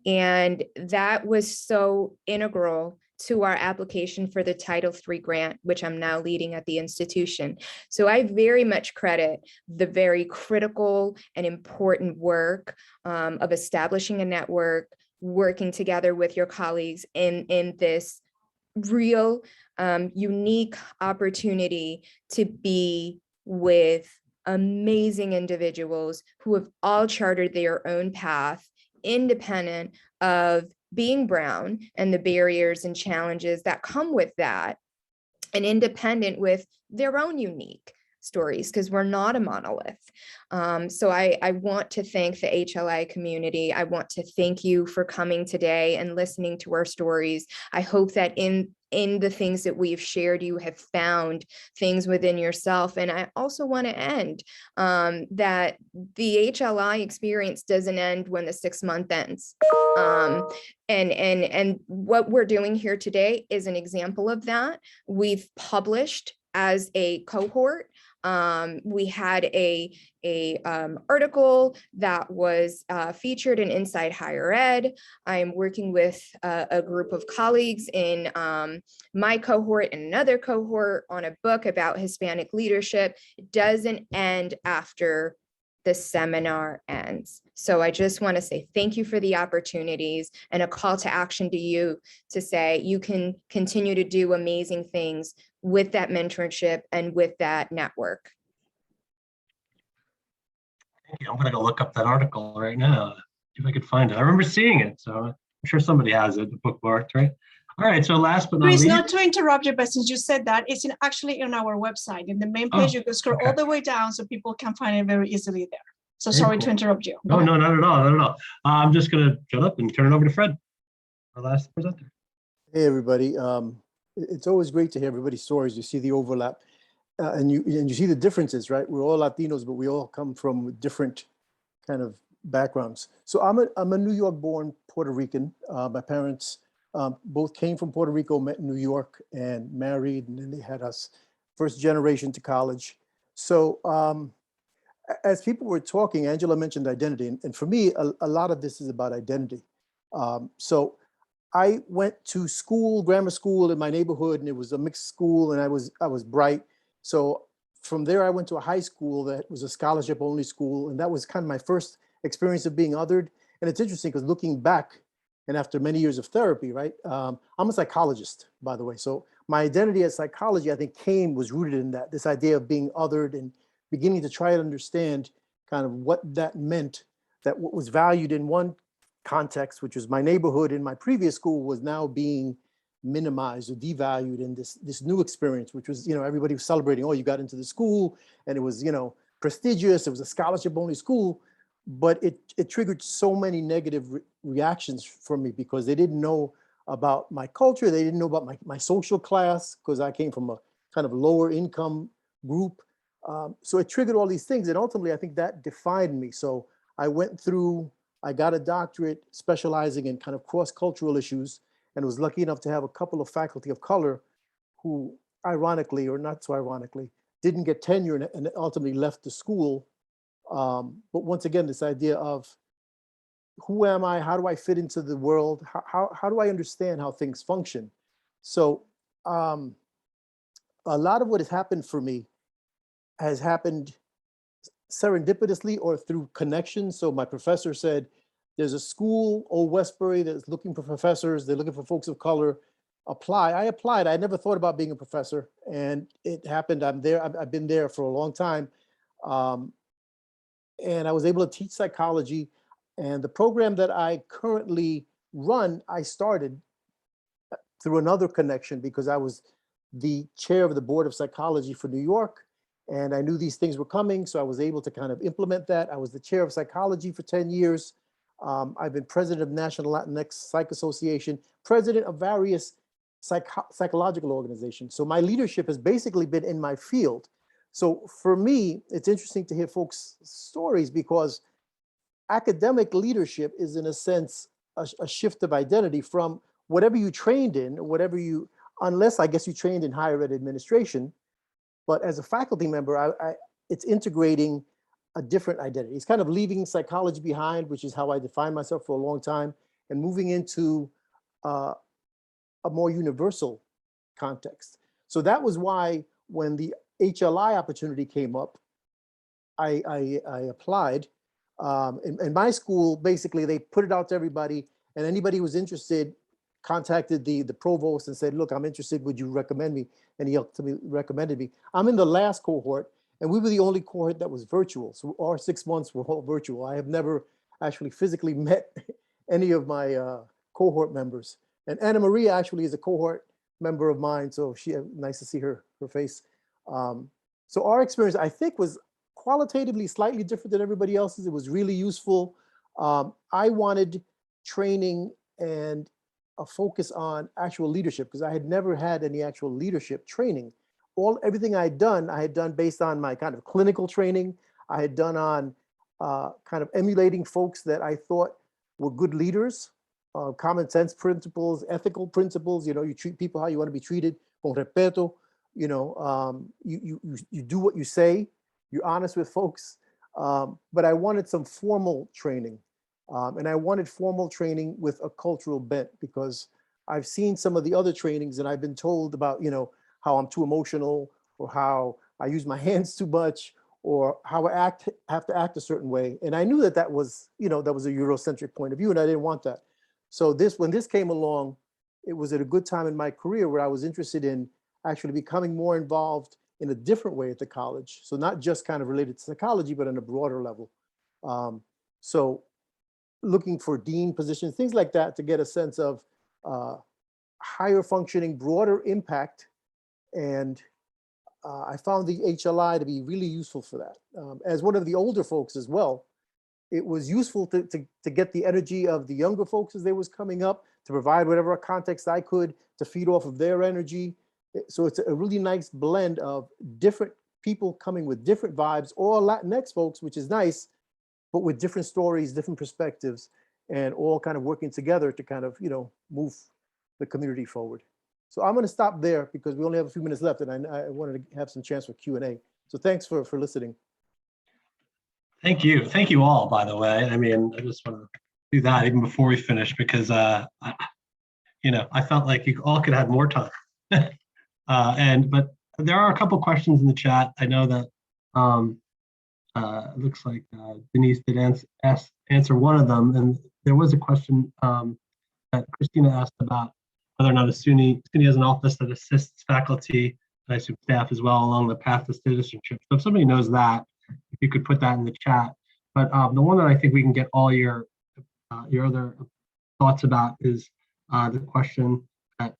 And that was so integral to our application for the Title III grant, which I'm now leading at the institution. So I very much credit the very critical and important work of establishing a network, working together with your colleagues in this real unique opportunity to be with amazing individuals who have all chartered their own path, independent of being brown and the barriers and challenges that come with that, and independent with their own unique stories, because we're not a monolith. So I want to thank the HLI community. I want to thank you for coming today and listening to our stories. I hope that in the things that we've shared, you have found things within yourself. And I also want to end that the HLI experience doesn't end when the 6 month ends. And what we're doing here today is an example of that. We've published as a cohort. We had a article that was featured in Inside Higher Ed. I'm working with a group of colleagues in my cohort and another cohort on a book about Hispanic leadership. It doesn't end after the seminar ends. So I just want to say thank you for the opportunities, and a call to action to you to say you can continue to do amazing things with that mentorship and with that network. Thank you. I'm going to go look up that article right now, see if I could find it. I remember seeing it, so I'm sure somebody has it, bookmarked, right? All right, so last but not Chris, least. not to interrupt you, but since you said that, it's actually on our website. In the main page, you can scroll all the way down so people can find it very easily there. So Very sorry cool. to interrupt you. No, not at all, not at all. I'm just going to shut up and turn it over to Fred, our last presenter. Hey, everybody. It's always great to hear everybody's stories. You see the overlap and you see the differences, right? We're all Latinos, but we all come from different kind of backgrounds. So I'm a New York born Puerto Rican. My parents both came from Puerto Rico, met in New York and married, and then they had us first generation to college. So as people were talking, Angela mentioned identity. And for me, a lot of this is about identity. So I went to school, grammar school in my neighborhood, and it was a mixed school, and I was bright. So from there, I went to a high school that was a scholarship only school. And that was kind of my first experience of being othered. And it's interesting because looking back, and after many years of therapy, right? I'm a psychologist, by the way. So my identity as psychology, I think was rooted in that, this idea of being othered and beginning to try to understand kind of what that meant, that what was valued in one context, which was my neighborhood in my previous school, was now being minimized or devalued in this new experience, which was, everybody was celebrating, oh, you got into the school, and it was, prestigious. It was a scholarship-only school, but it triggered so many negative reactions from me because they didn't know about my culture. They didn't know about my social class because I came from a kind of lower income group. So it triggered all these things. And ultimately, I think that defined me. So I got a doctorate specializing in kind of cross-cultural issues, and was lucky enough to have a couple of faculty of color who, ironically or not so ironically, didn't get tenure and ultimately left the school. But once again, this idea of who am I? How do I fit into the world? How do I understand how things function? So a lot of what has happened for me has happened serendipitously or through connections. So my professor said, there's a school, Old Westbury, that's looking for professors. They're looking for folks of color. Apply. I applied. I never thought about being a professor, and it happened. I'm there. I've been there for a long time. And I was able to teach psychology. And the program that I currently run, I started through another connection because I was the chair of the board of psychology for New York. And I knew these things were coming, so I was able to kind of implement that. I was the chair of psychology for 10 years. I've been president of National Latinx Psych Association, president of various psychological organizations. So my leadership has basically been in my field. So for me, it's interesting to hear folks' stories because academic leadership is, in a sense, a shift of identity from whatever you trained in, unless I guess you trained in higher ed administration. But as a faculty member, it's integrating a different identity. It's kind of leaving psychology behind, which is how I defined myself for a long time, and moving into a more universal context. So that was why when the HLI opportunity came up, I applied. In my school, basically, they put it out to everybody, and anybody who was interested contacted the provost and said, look, I'm interested, would you recommend me? And he ultimately recommended me. I'm in the last cohort, and we were the only cohort that was virtual. So our 6 months were all virtual. I have never actually physically met any of my cohort members. And Anna Maria actually is a cohort member of mine, so nice to see her face. So our experience, I think, was qualitatively slightly different than everybody else's. It was really useful. I wanted training and a focus on actual leadership because I had never had any actual leadership training. Everything I had done based on my kind of clinical training. I had done on kind of emulating folks that I thought were good leaders, common sense principles, ethical principles. You know, you treat people how you want to be treated, con respeto. You know, you do what you say. You're honest with folks. But I wanted some formal training. And I wanted formal training with a cultural bent because I've seen some of the other trainings and I've been told about, you know, how I'm too emotional or how I use my hands too much or how I have to act a certain way. And I knew that was, you know, that was a Eurocentric point of view and I didn't want that. So when this came along, it was at a good time in my career where I was interested in actually becoming more involved in a different way at the college. So not just kind of related to psychology, but on a broader level. So looking for dean positions, things like that to get a sense of higher functioning, broader impact. And I found the HLI to be really useful for that. As one of the older folks as well, it was useful to get the energy of the younger folks as they was coming up, to provide whatever context I could to feed off of their energy. So it's a really nice blend of different people coming with different vibes, all Latinx folks, which is nice, but with different stories, different perspectives, and all kind of working together to kind of, you know, move the community forward. So I'm going to stop there because we only have a few minutes left and I wanted to have some chance for Q&A. So thanks for listening. Thank you. Thank you all, by the way. I mean, I just want to do that even before we finish because, you know, I felt like you all could have more time. But there are a couple questions in the chat. I know that it looks like Denise did answer one of them. And there was a question that Christina asked about whether or not SUNY has an office that assists faculty, and I assume staff as well, along the path to citizenship. So if somebody knows that, if you could put that in the chat. But the one that I think we can get all your other thoughts about is the question that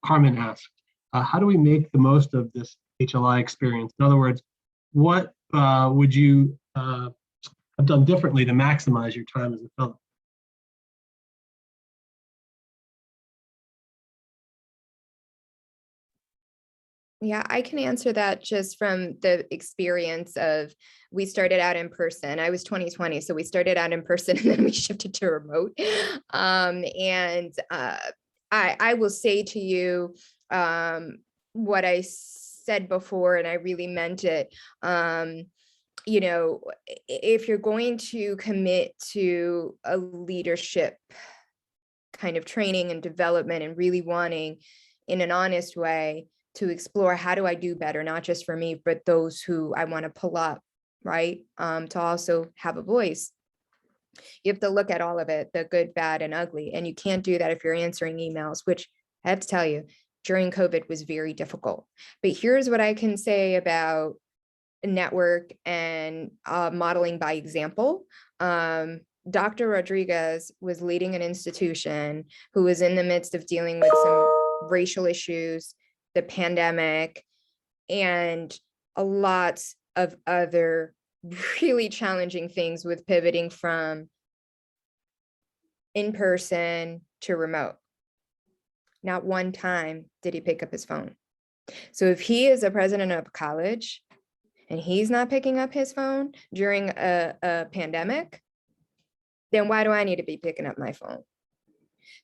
Carmen asked. How do we make the most of this HLI experience? In other words, what would you have done differently to maximize your time as a fellow? Yeah, I can answer that just from the experience of, we started out in person. I was 2020, so we started out in person and then we shifted to remote. I will say to you what I said before, and I really meant it. You know, if you're going to commit to a leadership kind of training and development and really wanting in an honest way to explore, how do I do better, not just for me, but those who I want to pull up, right? To also have a voice. You have to look at all of it, the good, bad, and ugly. And you can't do that if you're answering emails, which I have to tell you, during COVID was very difficult. But here's what I can say about network and modeling by example. Dr. Rodriguez was leading an institution who was in the midst of dealing with some racial issues, the pandemic, and a lot of other really challenging things with pivoting from in person to remote. Not one time did he pick up his phone. So if he is a president of college and he's not picking up his phone during a pandemic, then why do I need to be picking up my phone?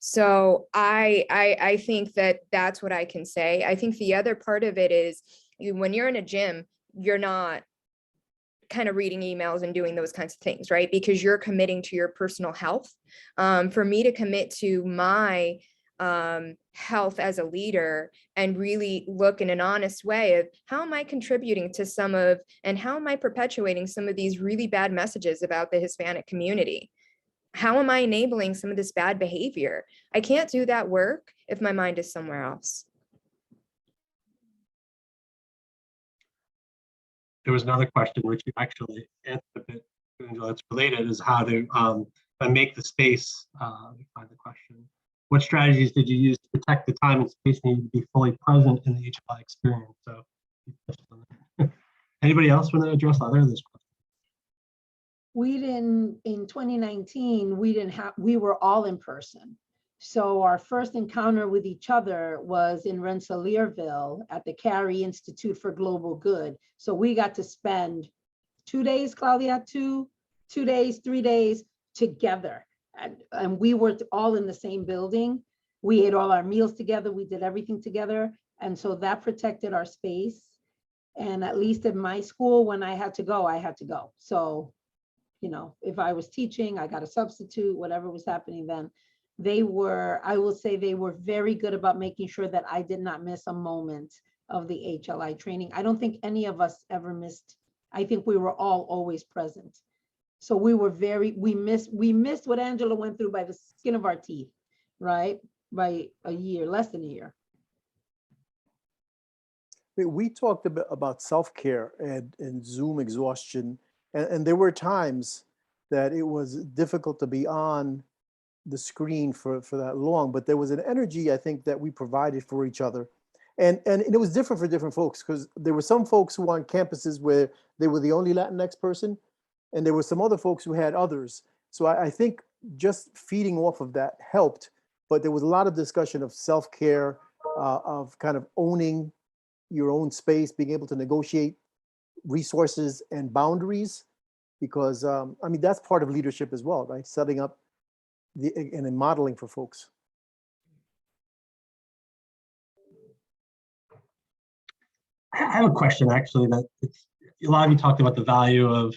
So I think that that's what I can say. I think the other part of it is when you're in a gym, you're not kind of reading emails and doing those kinds of things, right? Because you're committing to your personal health. For me to commit to my health as a leader and really look in an honest way of how am I contributing to some of, and how am I perpetuating some of these really bad messages about the Hispanic community? How am I enabling some of this bad behavior? I can't do that work if my mind is somewhere else. There was another question which you actually answered a bit, Angela, it's related, is how to make the space, find the question. What strategies did you use to protect the time and space needed to be fully present in the HLI experience? So, anybody else want to address either of those questions? We didn't, in 2019, we were all in person. So our first encounter with each other was in Rensselaerville at the Carey Institute for Global Good. So we got to spend 2 days, Claudia, 2 days, 3 days together. And we were all in the same building. We ate all our meals together. We did everything together. And so that protected our space. And at least in my school, when I had to go, I had to go. So, you know, if I was teaching, I got a substitute, whatever was happening then. They were, I will say they were very good about making sure that I did not miss a moment of the HLI training. I don't think any of us ever missed. I think we were all always present. So we were we missed what Angela went through by the skin of our teeth, right? By a year, less than a year. We talked about self-care and Zoom exhaustion. And there were times that it was difficult to be on the screen for that long, but there was an energy, I think, that we provided for each other. And it was different for different folks, because there were some folks who were on campuses where they were the only Latinx person, and there were some other folks who had others. So I think just feeding off of that helped, but there was a lot of discussion of self-care, of kind of owning your own space, being able to negotiate resources and boundaries, because I mean, that's part of leadership as well, right? Setting up and modeling for folks. I have a question actually that a lot of you talked about the value of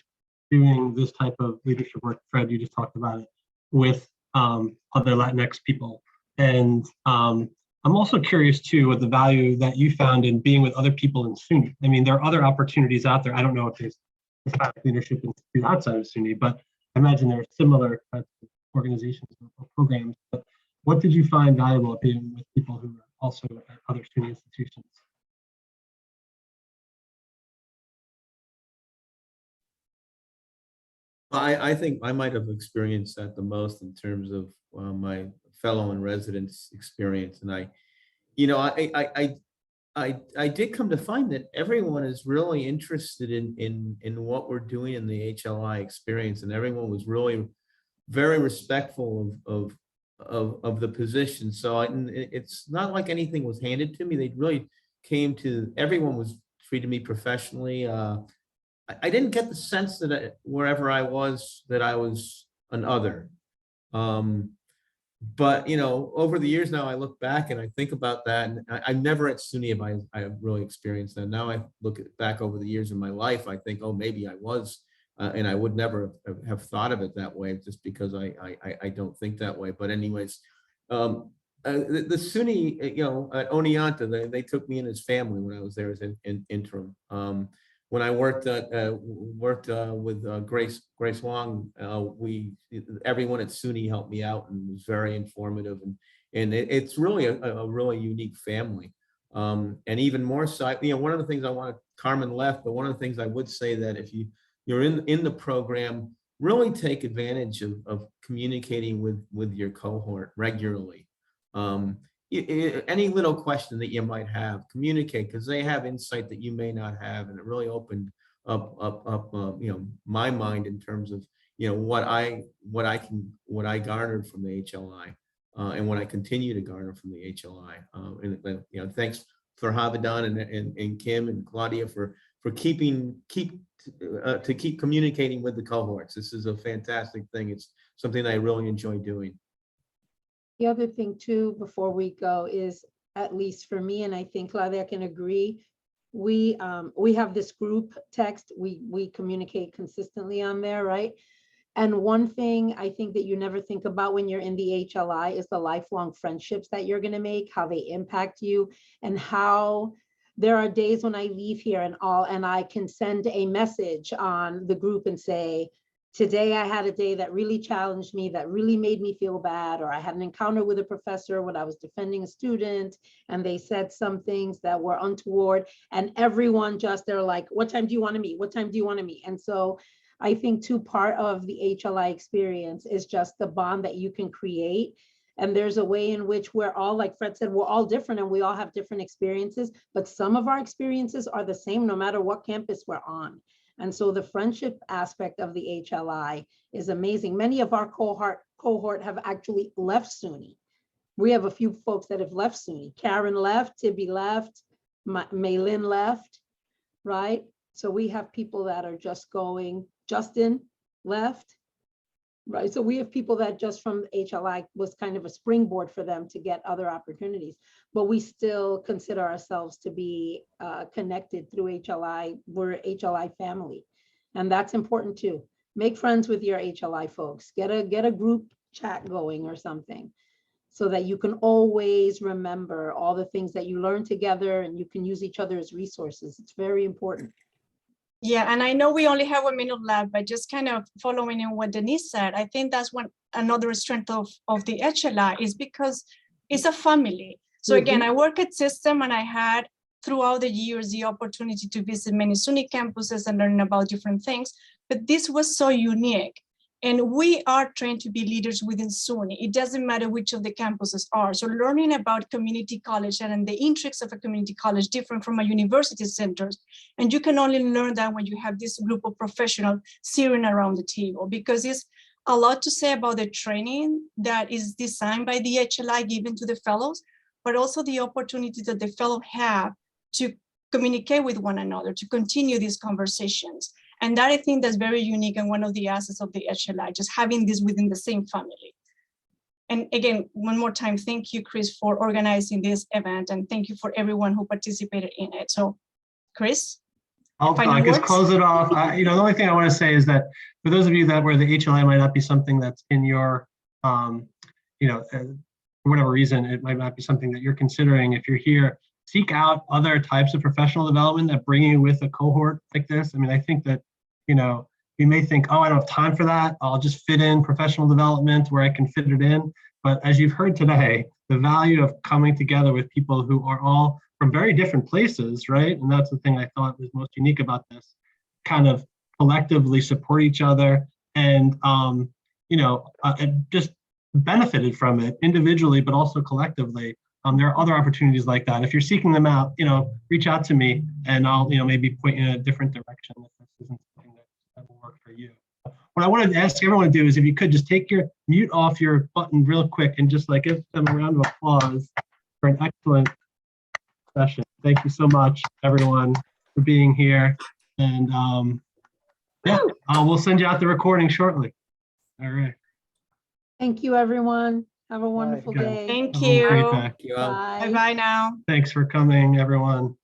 doing this type of leadership work. Fred, you just talked about it with other Latinx people. And I'm also curious too, what the value that you found in being with other people in SUNY. I mean, there are other opportunities out there. I don't know if there's Hispanic leadership institute outside of SUNY, but I imagine there are similar types of organizations or programs. But what did you find valuable at being with people who are also at other SUNY institutions? I think I might have experienced that the most in terms of my fellow and residence experience. And I I did come to find that everyone is really interested in what we're doing in the HLI experience, and everyone was really very respectful of the position. So it's not like anything was handed to me. They really came to, everyone was treated me professionally. I didn't get the sense that wherever I was, that I was an other. But, you know, over the years now, I look back and I think about that, and I never at SUNY have I have really experienced that. Now I look back over the years in my life, I think, oh, maybe I was, and I would never have thought of it that way, just because I don't think that way. But anyways, the SUNY, you know, at Oneonta, they took me in as family when I was there as an interim. When I worked with Grace Wong, everyone at SUNY helped me out and was very informative, and it's really a really unique family. And even more so, you know, one of the things Carmen left, but one of the things I would say that if you're in the program, really take advantage of communicating with your cohort regularly. Any little question that you might have, communicate, because they have insight that you may not have, and it really opened up you know, my mind in terms of, you know, what I garnered from the HLI, and what I continue to garner from the HLI. And you know, thanks for Havadan and Kim and Claudia for keep communicating with the cohorts. This is a fantastic thing. It's something I really enjoy doing. The other thing too, before we go, is, at least for me, and I think Claudia can agree, we have this group text, we communicate consistently on there, right? And one thing I think that you never think about when you're in the HLI is the lifelong friendships that you're gonna make, how they impact you, and how there are days when I leave here and I can send a message on the group and say, today I had a day that really challenged me, that really made me feel bad, or I had an encounter with a professor when I was defending a student and they said some things that were untoward, and everyone just, they're like, what time do you want to meet? What time do you want to meet? And so I think too, part of the HLI experience is just the bond that you can create. And there's a way in which we're all, like Fred said, we're all different and we all have different experiences, but some of our experiences are the same no matter what campus we're on. And so the friendship aspect of the HLI is amazing. Many of our cohort have actually left SUNY. We have a few folks that have left SUNY. Karen left, Tibby left, Maylin left, right? So we have people that are just going, Justin left, right? So we have people that just from HLI was kind of a springboard for them to get other opportunities, but we still consider ourselves to be connected through HLI. We're HLI family, and that's important too. Make friends with your HLI folks. Get a group chat going or something, so that you can always remember all the things that you learn together, and you can use each other as resources. It's very important. Yeah, and I know we only have 1 minute left, but just kind of following in what Denise said, I think that's another strength of the HLI is because it's a family. So again, I work at System, and I had throughout the years the opportunity to visit many SUNY campuses and learn about different things, but this was so unique. And we are trained to be leaders within SUNY. It doesn't matter which of the campuses are. So learning about community college and the intrigues of a community college different from a university centers. And you can only learn that when you have this group of professionals sitting around the table, because it's a lot to say about the training that is designed by the HLI given to the fellows, but also the opportunity that the fellows have to communicate with one another, to continue these conversations. And that I think that's very unique and one of the assets of the HLI, just having this within the same family. And again, one more time, thank you, Chris, for organizing this event, and thank you for everyone who participated in it. So, Chris? I guess close it off. You know, the only thing I want to say is that for those of you that where the HLI might not be something that's in your, you know, for whatever reason, it might not be something that you're considering. If you're here, seek out other types of professional development that bring you with a cohort like this. I mean, I think that, you know, you may think, oh, I don't have time for that. I'll just fit in professional development where I can fit it in. But as you've heard today, the value of coming together with people who are all from very different places, right? And that's the thing I thought was most unique about this, kind of collectively support each other and, you know, just benefited from it individually, but also collectively. There are other opportunities like that. If you're seeking them out, reach out to me and I'll, maybe point you in a different direction if this isn't something that will work for you. What I wanted to ask everyone to do is if you could just take your mute off your button real quick and just like give them a round of applause for an excellent session. Thank you so much, everyone, for being here. And yeah, we'll send you out the recording shortly. All right. Thank you, everyone. Have a wonderful Good. day. Thank Have a great you. day. Thank you all. Bye. Bye-bye now. Thanks for coming, everyone.